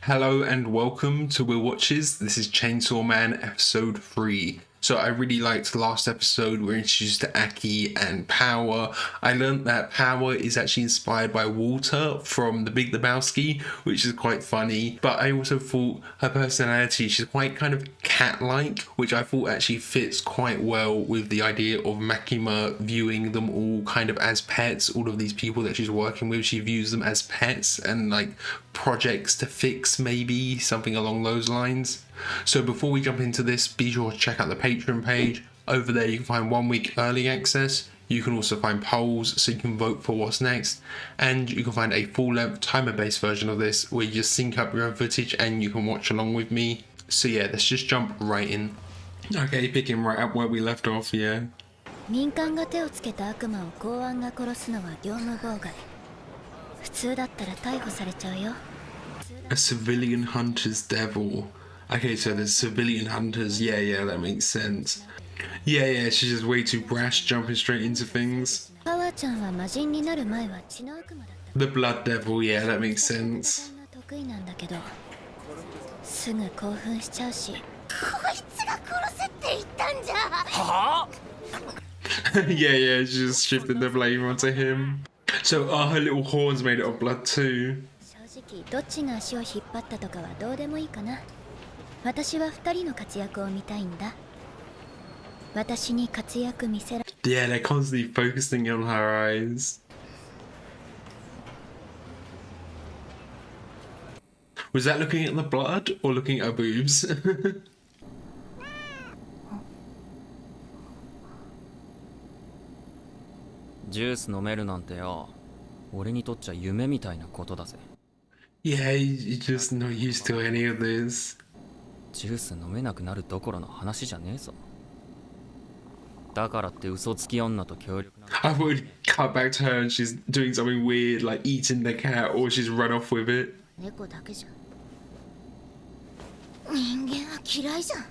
Hello and welcome to Will Watches. This is Chainsaw Man episode 3. So I really liked last episode. We're introduced to Aki and Power. I learned that Power is actually inspired by Walter from The Big Lebowski, which is quite funny. But I also thought her personality, she's quite kind of cat-like, which I thought actually fits quite well with the idea of Makima viewing them all kind of as pets. All of these people that she's working with, she views them as pets and like projects to fix, maybe something along those lines. So before we jump into this, be sure to check out the Patreon page. Over there you can find 1 week early access. You can also find polls so you can vote for what's next, and you can find a full-length timer-based version of this where you just sync up your own footage and you can watch along with me. So yeah, let's just jump right in. Okay, picking right up where we left off, yeah. 民間が手をつけた悪魔を公安が殺すのは業務妨害。普通だったら逮捕されちゃうよ。A civilian hunter's devil. Okay, so there's civilian hunters. Yeah, that makes sense. Yeah, she's just way too brash, jumping straight into things. パワーちゃんは魔人になる前は血の悪魔だった。 The blood devil, yeah, that makes sense. 得意なんだけど、すぐ興奮しちゃうし。こいつが殺せって言ったんじゃ。はyeah, she just shifted the blame onto him. So are her little horns made of blood too? 正直どっちが足を引っ張ったとかはどうでもいいかな。私は2人の活躍を見たいんだ。私に活躍見せら。 Yeah, they're constantly focusing on her eyes. Was that looking at the blood or looking at her boobs? ジュース飲めるなんてよ、俺にとっちゃ夢みたいなことだぜ。 Yeah, you're just not used to any of this. ジュース飲めなくなるどころの話じゃねえぞ。だからって嘘つき女と協力なんて。 I would cut back to her and she's doing something weird like eating the cat or she's run off with it. 猫だけじゃん。人間は嫌いじゃん。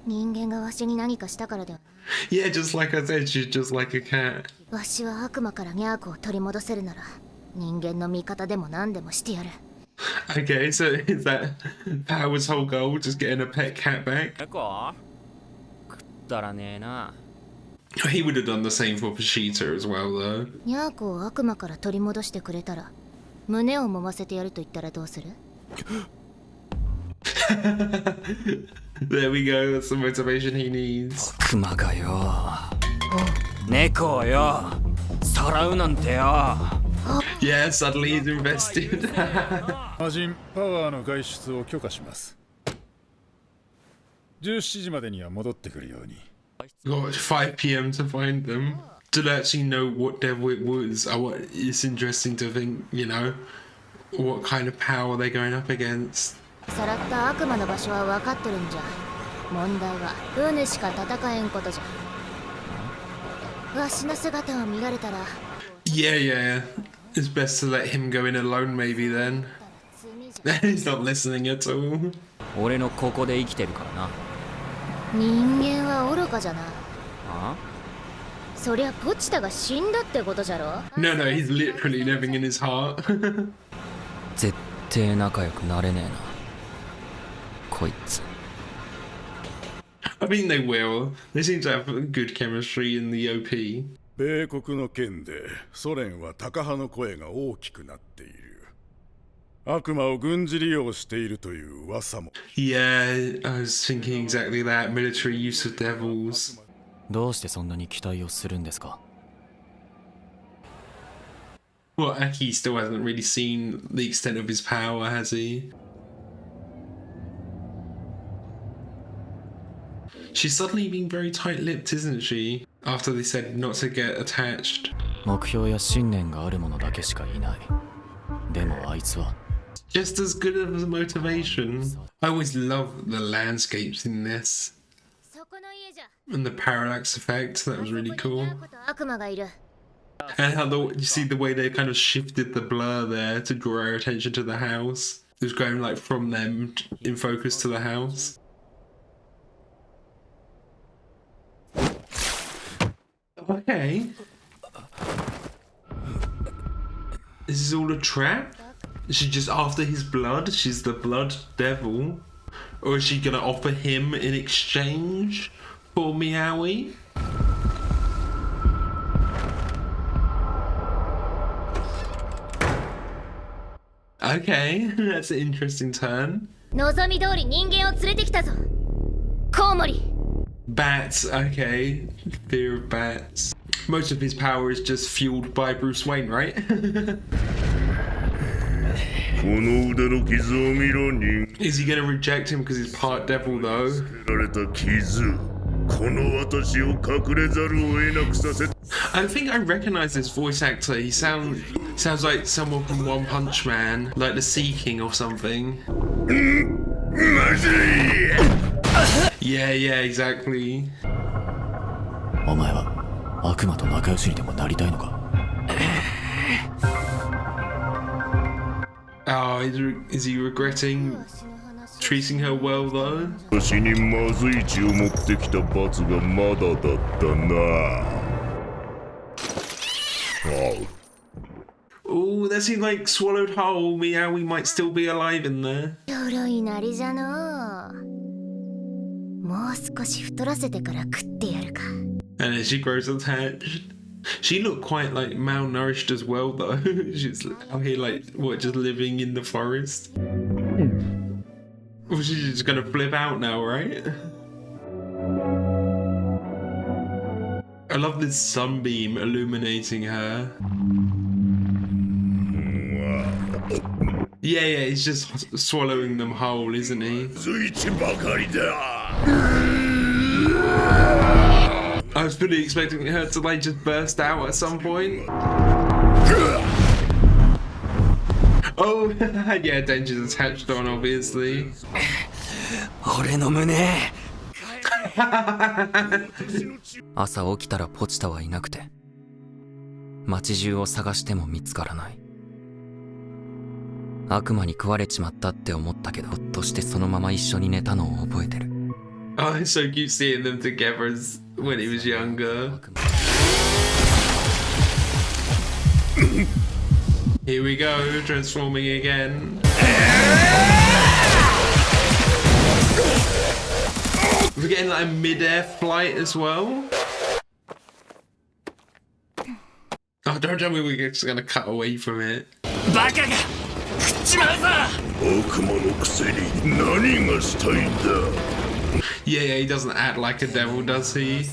人間がわしに何かしたからでは。 Yeah, just like I said, she's just like a cat. わしは悪魔からニャーコを取り戻せるなら、人間の味方でも何でもしてやる。 Okay, so is that Power's whole goal, just getting a pet cat back? 猫食ったらねえな。 He would have done the same for Pashita as well, though. ニャーコを悪魔から取り戻してくれたら、胸を揉ませてやると言ったらどうする？ There we go, that's the motivation he needs. 悪魔がよ、猫をよ、さらうなんてよ。 Yeah, suddenly he's invested. 魔人パワーの外出を許可します。17時までには戻ってくるように。 Got 5 p.m. to find them. To actually know what devil it was, it's interesting to think, you know, what kind of power they're going up against. さらった悪魔の場所は分かってるんじゃ。問題はウヌしか戦えんことじゃ。わしの姿を見られたら。 Yeah. It's best to let him go in alone, maybe then. He's not listening at all. 俺のここで生きてるからな。人間は愚かじゃな。あ？そりゃポチタが死んだってことじゃろ。 No, he's literally living in his heart. 絶対仲良くなれねえな。こいつ。 I think they will. They seem to have good chemistry in the OP. 米国の件でソ連はタカ派の声が大きくなっている。悪魔を軍事利用しているという噂も。 Yeah, I was thinking exactly that. Military use of devils. どうしてそんなに期待をするんですか？ Well, Aki still hasn't really seen the extent of his power, has he? She's suddenly being very tight-lipped, isn't she? After they said not to get attached. 目標や信念がある者だけしかいない。でもあいつは Just as good as motivation. I always love the landscapes in this. そこの家じゃ。 And the parallax effect, that was really cool. 悪魔がいる。 And how you see the way they kind of shifted the blur there to draw our attention to the house. It was going like from them in focus to the house. Okay. This is all a trap? She's just after his blood? She's the blood devil? Or is she gonna offer him in exchange for Meowwy? Okay, that's an interesting turn. 望み通り人間を連れてきたぞコウモリ Bats, okay. Fear of bats. Most of his power is just fueled by Bruce Wayne, right? この腕の傷を見ろ人 Is he gonna reject him because he's part devil though? られた傷この私を隠れざるを得なくさせ I think I recognize this voice actor. He sounds like someone from One Punch Man, like the Sea King or something. マジ Yeah, yeah, exactly. お前は悪魔と仲良しにでもなりたいのか Oh, is he regretting treating her well though? 私にまずい血を持ってきた罰がまだだったな Oh, does he like swallowed whole? Meowwy might still be alive in there. 鎧なりじゃのもう少し太らせてから食ってやるか And then she grows attached. She looked quite like malnourished as well though. She's out here like, what, just living in the forest? Well, she's just gonna flip out now, right? I love this sunbeam illuminating her. Yeah, yeah, he's just swallowing them whole, isn't he? ついちばかりだ I was fully expecting her to like just burst out at some point. Oh, yeah, Denji's attached on, obviously. 俺の胸朝起きたらポチタはいなくて街中を探しても見つからない悪魔に食われちまったって思ったけどほっとしてそのまま一緒に寝たのを覚えてる Oh, it's so cute seeing them together as when he was younger. Here we go, transforming again. We're getting like a mid-air flight as well. Oh, don't tell me we're just gonna cut away from it. バカが食っちまうぞ悪魔のくせに何がしたいんだ Yeah, yeah, he doesn't act like a devil, does he?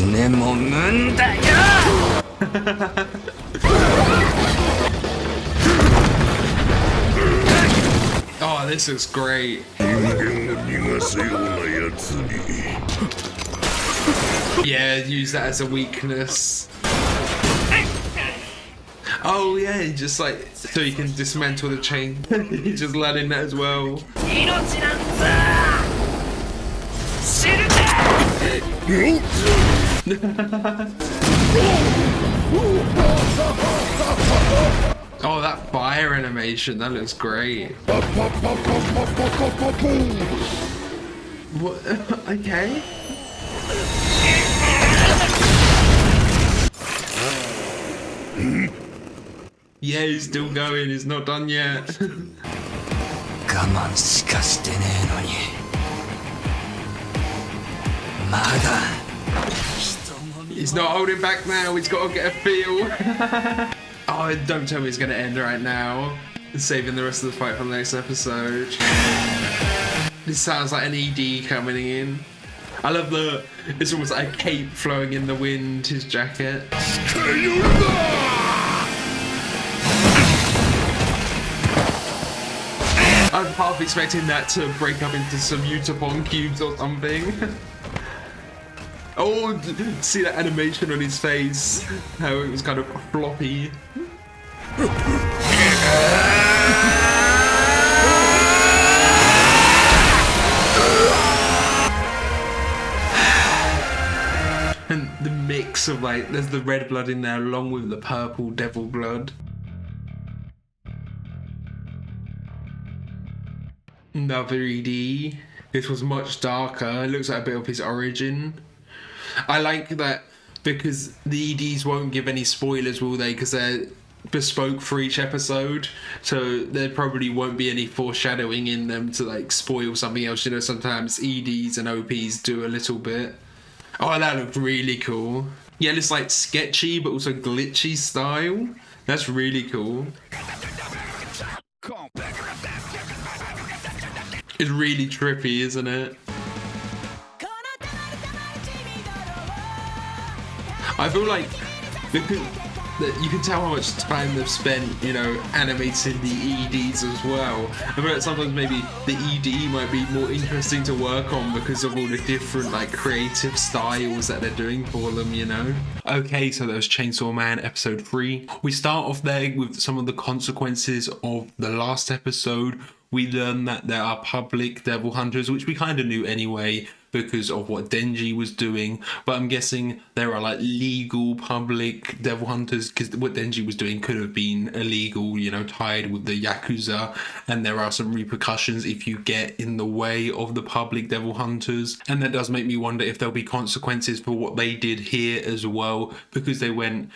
胸もむんだよ Oh, this looks great. 人間を逃がすようなやつに Yeah, use that as a weakness. Oh yeah, just like so you can dismantle the chain. He just let in that as well. 命なんだ知るか Oh, that fire animation, that looks great. What? Okay. Yeah, he's still going, he's not done yet. 我慢しかしてねえのにまだ He's not holding back now, he's got to get a feel. Oh, don't tell me it's going to end right now. Saving the rest of the fight for the next episode. This sounds like an ED coming in. I love it's almost like a cape flowing in the wind, his jacket. I'm half expecting that to break up into some Utapon cubes or something. Oh, see that animation on his face? How it was kind of floppy. And the mix of like, there's the red blood in there along with the purple devil blood. Another ED. This was much darker. It looks like a bit of his origin. I like that because the EDs won't give any spoilers, will they? Because they're bespoke for each episode, so there probably won't be any foreshadowing in them to like spoil something else. You know, sometimes EDs and OPs do a little bit. Oh, that looked really cool. Yeah, it's like sketchy but also glitchy style. That's really cool. It's really trippy, isn't it? I feel like you can tell how much time they've spent, you know, animating the EDs as well. I feel like sometimes maybe the ED might be more interesting to work on because of all the different like creative styles that they're doing for them, you know. Okay, so that was Chainsaw Man episode 3. We start off there with some of the consequences of the last episode. We learn that there are public devil hunters, which we kind of knew anyway because of what Denji was doing, but I'm guessing there are like legal public devil hunters because what Denji was doing could have been illegal, you know, tied with the Yakuza, and there are some repercussions if you get in the way of the public devil hunters. And that does make me wonder if there'll be consequences for what they did here as well, because they didn't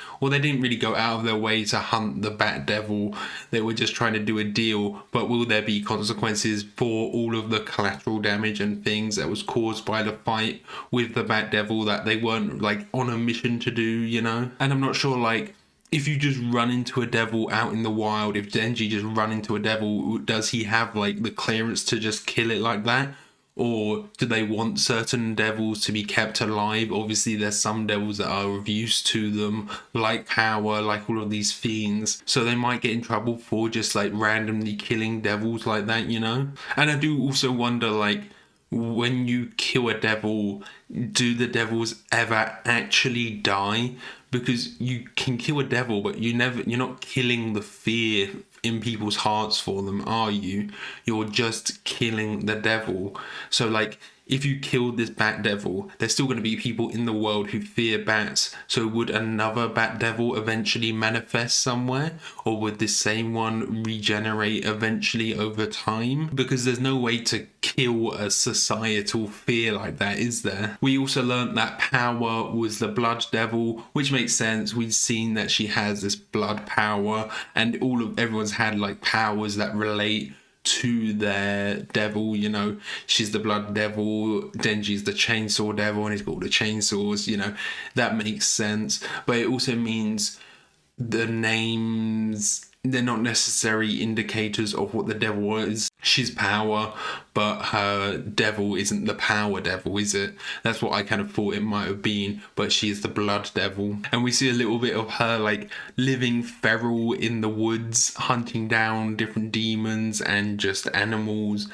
really go out of their way to hunt the Bat Devil, they were just trying to do a deal. But will there be consequences for all of the collateral damage and things that was caused by the fight with the Bat Devil that they weren't like on a mission to do, you know? And I'm not sure, like, if you just run into a devil out in the wild, if Denji just run into a devil, does he have like the clearance to just kill it like that? Or do they want certain devils to be kept alive? Obviously there's some devils that are of use to them, like power, like all of these fiends, so they might get in trouble for just like randomly killing devils like that, you know? And I do also wonder, like, when you kill a devil, do the devils ever actually die? Because you can kill a devil, but you're not killing the fear in people's hearts for them, are you? You're just killing the devil. So like, if you kill this Bat Devil, there's still going to be people in the world who fear bats. So would another Bat Devil eventually manifest somewhere? Or would this same one regenerate eventually over time? Because there's no way to kill a societal fear like that, is there? We also learned that Power was the Blood Devil, which makes sense. We've seen that she has this blood power, and everyone's had like powers that relate to their devil, you know. She's the Blood Devil, Denji's the Chainsaw Devil, and he's got all the chainsaws, you know. That makes sense. But it also means the names, they're not necessary indicators of what the devil is. She's Power, but her devil isn't the Power Devil, is it? That's what I kind of thought it might have been, but she is the Blood Devil. And we see a little bit of her like living feral in the woods, hunting down different demons and just animals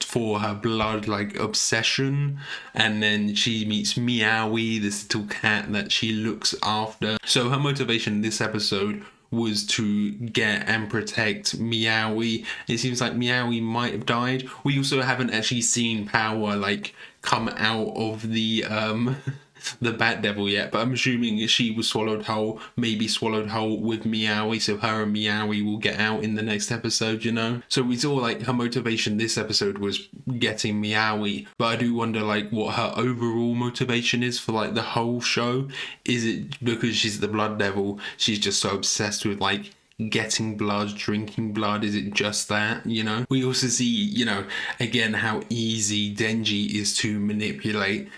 for her blood like obsession. And then she meets Meowwy, this little cat that she looks after. So her motivation in this episode was to get and protect Meowwy. It seems like Meowwy might have died. We also haven't actually seen Power like come out of the Bat Devil yet, but I'm assuming she was swallowed whole, maybe swallowed whole with Meowwy, so her and Meowwy will get out in the next episode, you know? So we saw like her motivation this episode was getting Meowwy, but I do wonder like what her overall motivation is for like the whole show. Is it because she's the Blood Devil, she's just so obsessed with like getting blood, drinking blood? Is it just that, you know? We also see, you know, again how easy Denji is to manipulate.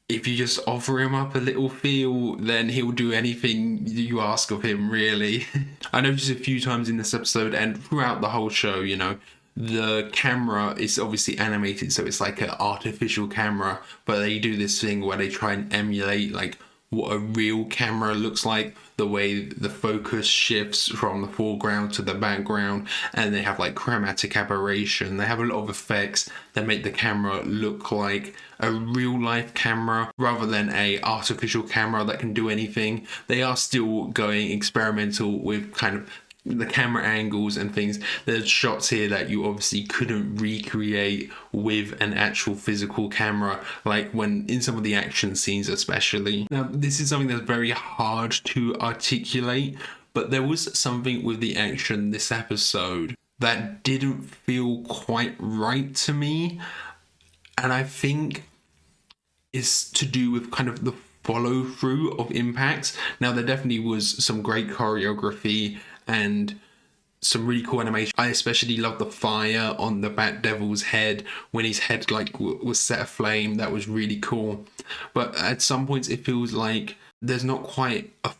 If you just offer him up a little feel, then he'll do anything you ask of him, really. I noticed a few times in this episode and throughout the whole show, you know, the camera is obviously animated, so it's like an artificial camera, but they do this thing where they try and emulate like what a real camera looks like, the way the focus shifts from the foreground to the background, and they have like chromatic aberration. They have a lot of effects that make the camera look like a real life camera rather than a artificial camera that can do anything. They are still going experimental with kind of the camera angles and things. There's shots here that you obviously couldn't recreate with an actual physical camera, like when in some of the action scenes especially. Now this is something that's very hard to articulate, but there was something with the action this episode that didn't feel quite right to me, and I think it's to do with kind of the follow through of impacts. Now there definitely was some great choreography and some really cool animation. I especially love the fire on the Bat Devil's head when his head like was set aflame. That was really cool. But at some points it feels like there's not quite a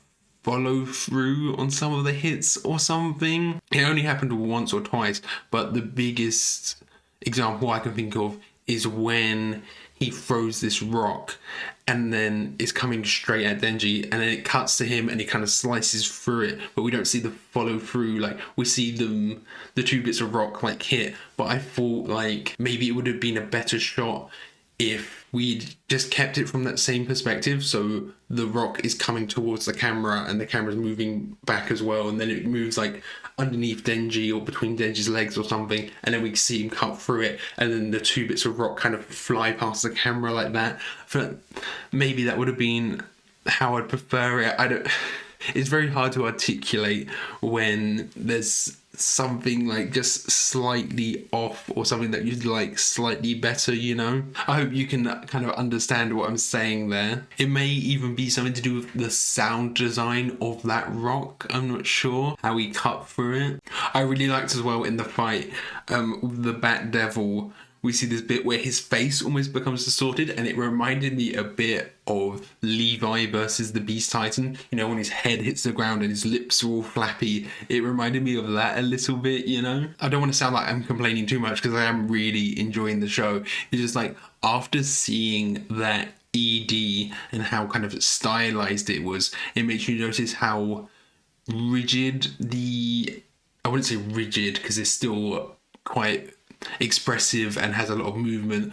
follow through on some of the hits or something. It only happened once or twice, but the biggest example I can think of is when he throws this rock and then it's coming straight at Denji, and then it cuts to him and he kind of slices through it, but we don't see the follow through. Like, we see the two bits of rock like hit, but I thought like maybe it would have been a better shot if we'd just kept it from that same perspective, so the rock is coming towards the camera and the camera's moving back as well, and then it moves like underneath Denji or between Denji's legs or something, and then we see him cut through it, and then the two bits of rock kind of fly past the camera like that. But maybe that would have been how I'd prefer it. It's very hard to articulate when there's something like just slightly off or something that you'd like slightly better, you know? I hope you can kind of understand what I'm saying there. It may even be something to do with the sound design of that rock. I'm not sure how he cut through it. I really liked as well in the fight with the Bat Devil, we see this bit where his face almost becomes distorted, and it reminded me a bit of Levi versus the Beast Titan. You know, when his head hits the ground and his lips are all flappy. It reminded me of that a little bit, you know? I don't want to sound like I'm complaining too much, because I am really enjoying the show. It's just like, after seeing that ED and how kind of stylized it was, it makes you notice how rigid I wouldn't say rigid, because it's still quite expressive and has a lot of movement,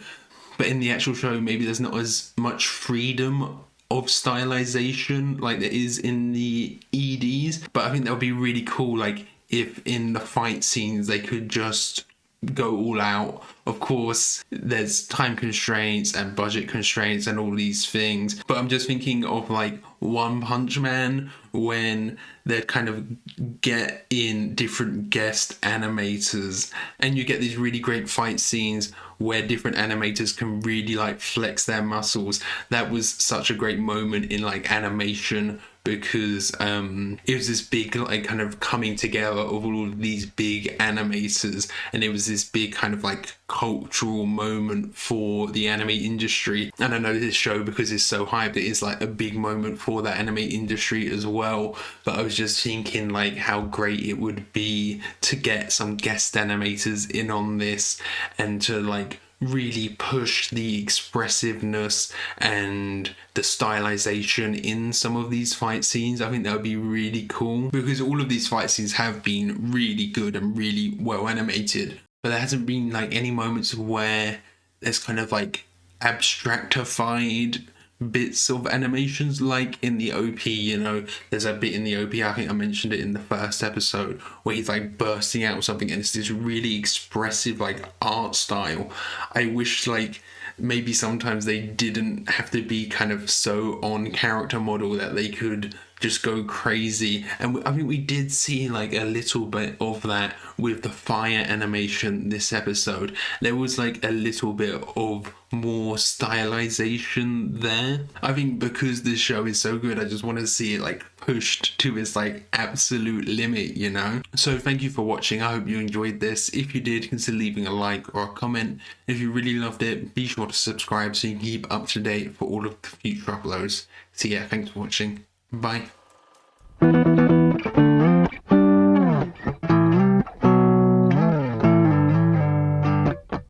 but in the actual show maybe there's not as much freedom of stylization like there is in the EDs. But I think that would be really cool, like if in the fight scenes they could just go all out. Of course there's time constraints and budget constraints and all these things, but I'm just thinking of like One Punch Man, when they'd kind of get in different guest animators and you get these really great fight scenes where different animators can really like flex their muscles. That was such a great moment in like animation, because it was this big like kind of coming together of all of these big animators, and it was this big kind of like cultural moment for the anime industry. And I know this show, because it's so hyped, it is like a big moment for that anime industry as well. But I was just thinking like how great it would be to get some guest animators in on this and to like really push the expressiveness and the stylization in some of these fight scenes. I think that would be really cool, because all of these fight scenes have been really good and really well animated, but there hasn't been like any moments where there's kind of like abstractified bits of animations like in the OP. You know, there's a bit in the OP, I think I mentioned it in the first episode, where he's like bursting out something and it's this really expressive like art style. I wish like maybe sometimes they didn't have to be kind of so on character model, that they could just go crazy. And I mean, we did see like a little bit of that with the fire animation this episode. There was like a little bit of more stylization there. I think because this show is so good, I just want to see it like pushed to its like absolute limit, you know? So thank you for watching. I hope you enjoyed this. If you did, consider leaving a like or a comment. If you really loved it, be sure to subscribe so you can keep up to date for all of the future uploads. So yeah, thanks for watching. Bye.